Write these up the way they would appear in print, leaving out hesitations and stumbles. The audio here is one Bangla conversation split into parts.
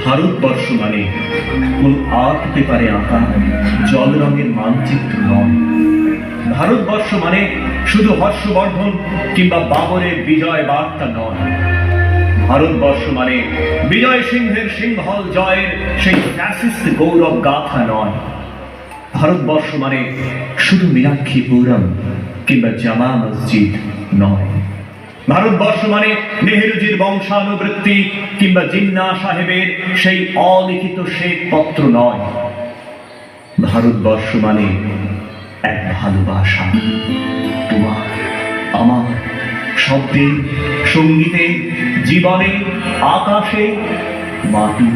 ভারতবর্ষ মানে কোন আর্ট পেপারে আঁকা জল রঙের মানচিত্র নয়। ভারতবর্ষ মানে শুধু হর্ষবর্ধন কিংবা বাবরের বিজয় বার্তা নয়। ভারতবর্ষ মানে বিজয় সিংহের সিংহল জয়ের সেই ফ্যাসিস্ট গৌরব গাথা নয়। ভারতবর্ষ মানে শুধু মীনাক্ষীপুরম কিংবা জামা মসজিদ নয়। ভারতবর্ষ মানে নেহেরুজির বংশানুবৃত্তি কিংবা জিন্না সাহেবের সেই অলিখিত শ্বেতপত্র নয়। ভারতবর্ষ মানে এক ভালোবাসা, তোমার আমার শব্দে, সঙ্গীতে, জীবনে, আকাশে, মাটি।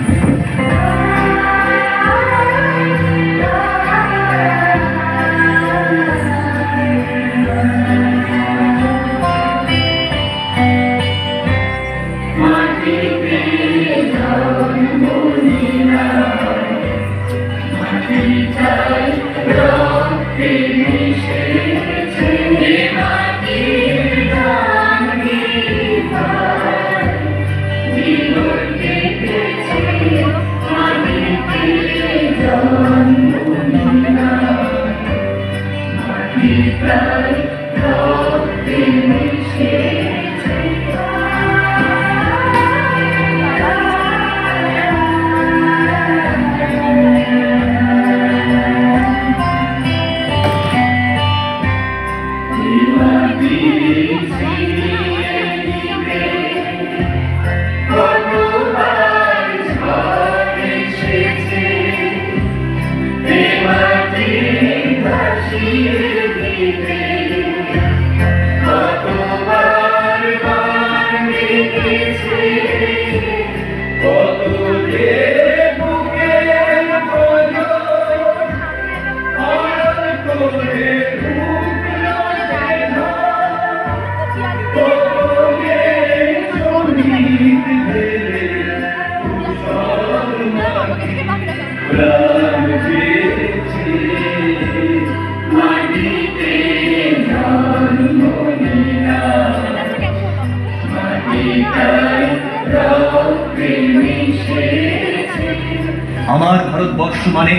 আমার ভারতবর্ষ মানে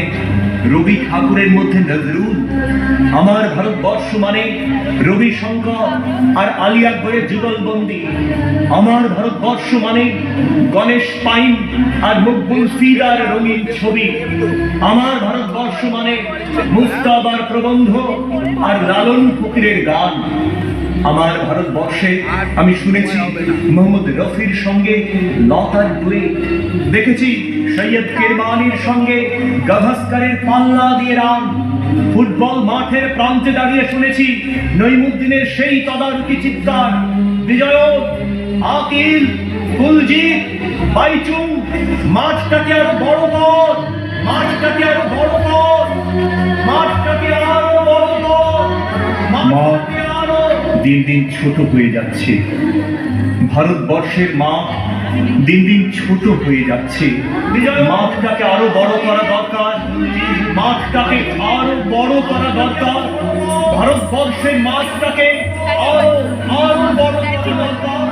রবি ঠাকুরের মধ্যে নজরুল, আমার ভারতবর্ষ মানে রবি শঙ্কর আর আলী আকবরের যুগলবন্দি, আমার ভারতবর্ষ মানে গণেশ পাইন আর মকবুল সিদার রঙিন ছবি, আমার ভারতবর্ষ মানে মুস্তাবার প্রবন্ধ আর লালন ফকিরের গান। আমার ভারতবর্ষে আমি শুনেছি মোহাম্মদ রফির সঙ্গে লতার ডুয়েট, দেখেছি সৈয়দ কেরমানির সঙ্গে গাভাস্কারের পাল্লা দিয়ে রান, ফুটবল মাঠের প্রান্তে দাঁড়িয়ে শুনেছি নইমুদ্দিনের সেই তদারকি চিৎকার, বিজয়, আকিল, কুলজিৎ, বাইচুং, মাঠটাকে আরো বড় কর, মাঠটাকে আরো বড় কর, মাঠটাকে আরো বড় কর, মাঠটাকে আরো। দিন দিন ছোট হয়ে যাচ্ছে ভারতবর্ষের মাঠ, দিন দিন ছোট হয়ে যাচ্ছে। মাঠটাকে আরো বড় করা দরকার, মাঠটাকে আরো বড় করা দরকার, ভারতবর্ষের মাঠটাকে আরো আরো বড় করা দরকার।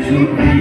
Shut